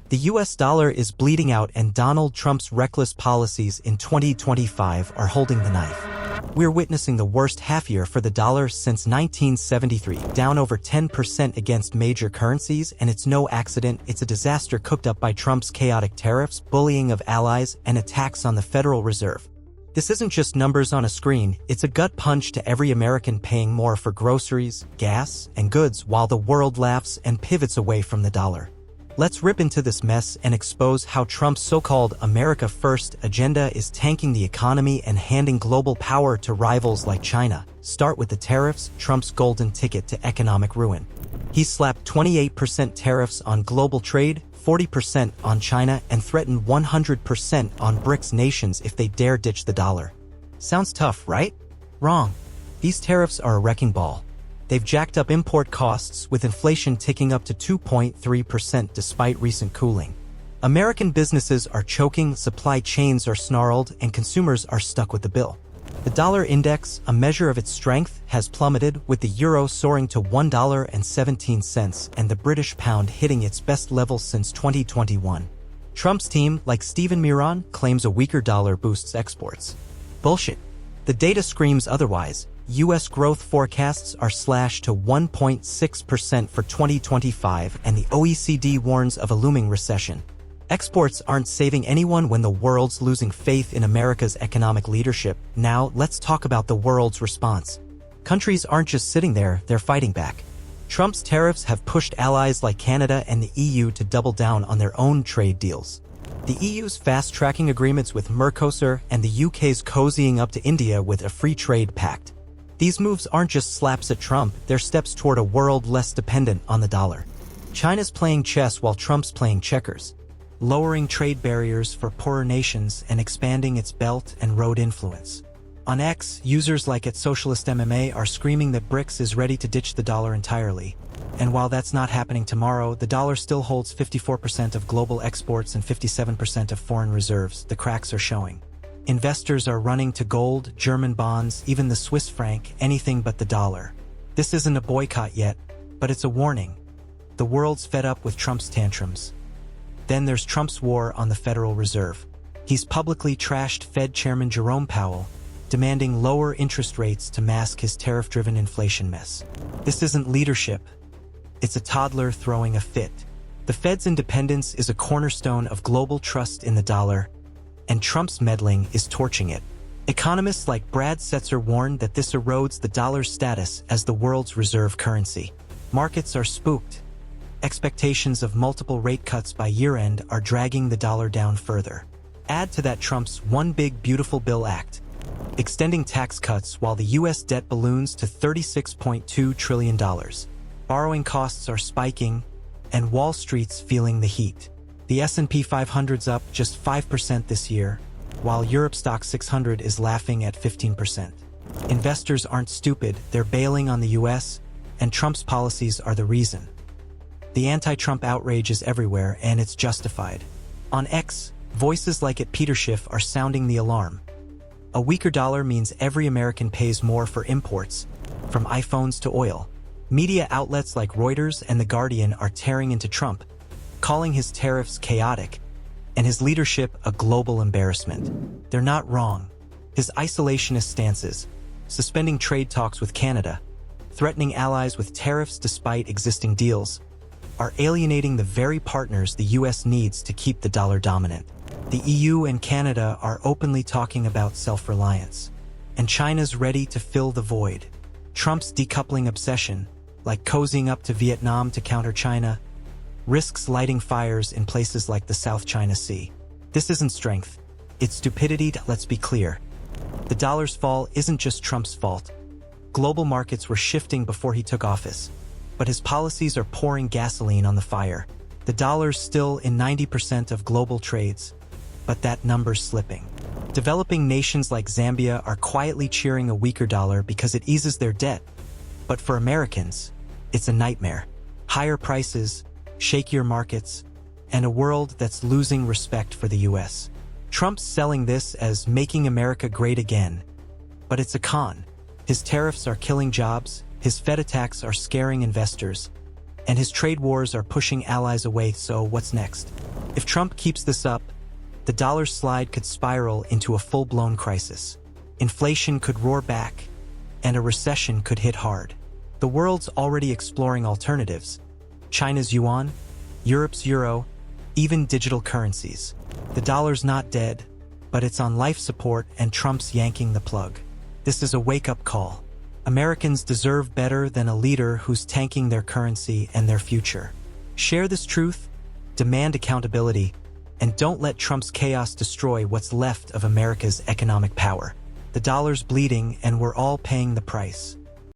The US dollar is bleeding out and Donald Trump's reckless policies in 2025 are holding the knife. We're witnessing the worst half-year for the dollar since 1973, down over 10% against major currencies, and it's no accident. It's a disaster cooked up by Trump's chaotic tariffs, bullying of allies, and attacks on the Federal Reserve. This isn't just numbers on a screen, it's a gut punch to every American paying more for groceries, gas, and goods while the world laughs and pivots away from the dollar. Let's rip into this mess and expose how Trump's so-called America First agenda is tanking the economy and handing global power to rivals like China. Start with the tariffs, Trump's golden ticket to economic ruin. He slapped 28% tariffs on global trade, 40% on China, and threatened 100% on BRICS nations if they dare ditch the dollar. Sounds tough, right? Wrong. These tariffs are a wrecking ball. They've jacked up import costs, with inflation ticking up to 2.3% despite recent cooling. American businesses are choking, supply chains are snarled, and consumers are stuck with the bill. The dollar index, a measure of its strength, has plummeted, with the euro soaring to $1.17 and the British pound hitting its best level since 2021. Trump's team, like Stephen Miron, claims a weaker dollar boosts exports. Bullshit. The data screams otherwise. U.S. growth forecasts are slashed to 1.6% for 2025, and the OECD warns of a looming recession. Exports aren't saving anyone when the world's losing faith in America's economic leadership. Now, let's talk about the world's response. Countries aren't just sitting there, they're fighting back. Trump's tariffs have pushed allies like Canada and the EU to double down on their own trade deals. The EU's fast-tracking agreements with Mercosur and the UK's cozying up to India with a free trade pact. These moves aren't just slaps at Trump, they're steps toward a world less dependent on the dollar. China's playing chess while Trump's playing checkers, lowering trade barriers for poorer nations and expanding its Belt and Road influence. On X, users like @SocialistMMA are screaming that BRICS is ready to ditch the dollar entirely. And while that's not happening tomorrow, the dollar still holds 54% of global exports and 57% of foreign reserves. The cracks are showing. Investors are running to gold, German bonds, even the Swiss franc, anything but the dollar. This isn't a boycott yet, but it's a warning. The world's fed up with Trump's tantrums. Then there's Trump's war on the Federal Reserve. He's publicly trashed Fed Chairman Jerome Powell, demanding lower interest rates to mask his tariff-driven inflation mess. This isn't leadership. It's a toddler throwing a fit. The Fed's independence is a cornerstone of global trust in the dollar, and Trump's meddling is torching it. Economists like Brad Setzer warn that this erodes the dollar's status as the world's reserve currency. Markets are spooked. Expectations of multiple rate cuts by year-end are dragging the dollar down further. Add to that Trump's One Big Beautiful Bill Act, extending tax cuts while the U.S. debt balloons to $36.2 trillion. Borrowing costs are spiking, and Wall Street's feeling the heat. The S&P 500's up just 5% this year, while Europe Stock 600 is laughing at 15%. Investors aren't stupid, they're bailing on the US, and Trump's policies are the reason. The anti-Trump outrage is everywhere, and it's justified. On X, voices like Peter Schiff are sounding the alarm. A weaker dollar means every American pays more for imports, from iPhones to oil. Media outlets like Reuters and The Guardian are tearing into Trump, calling his tariffs chaotic and his leadership a global embarrassment. They're not wrong. His isolationist stances, suspending trade talks with Canada, threatening allies with tariffs despite existing deals, are alienating the very partners the U.S. needs to keep the dollar dominant. The EU and Canada are openly talking about self-reliance, and China's ready to fill the void. Trump's decoupling obsession, like cozying up to Vietnam to counter China, risks lighting fires in places like the South China Sea. This isn't strength, it's stupidity. Let's be clear. The dollar's fall isn't just Trump's fault. Global markets were shifting before he took office, but his policies are pouring gasoline on the fire. The dollar's still in 90% of global trades, but that number's slipping. Developing nations like Zambia are quietly cheering a weaker dollar because it eases their debt. But for Americans, it's a nightmare. Higher prices, shakier markets, and a world that's losing respect for the U.S. Trump's selling this as making America great again, but it's a con. His tariffs are killing jobs, his Fed attacks are scaring investors, and his trade wars are pushing allies away. So what's next? If Trump keeps this up, the dollar's slide could spiral into a full-blown crisis. Inflation could roar back, and a recession could hit hard. The world's already exploring alternatives: China's yuan, Europe's euro, even digital currencies. The dollar's not dead, but it's on life support and Trump's yanking the plug. This is a wake-up call. Americans deserve better than a leader who's tanking their currency and their future. Share this truth, demand accountability, and don't let Trump's chaos destroy what's left of America's economic power. The dollar's bleeding and we're all paying the price.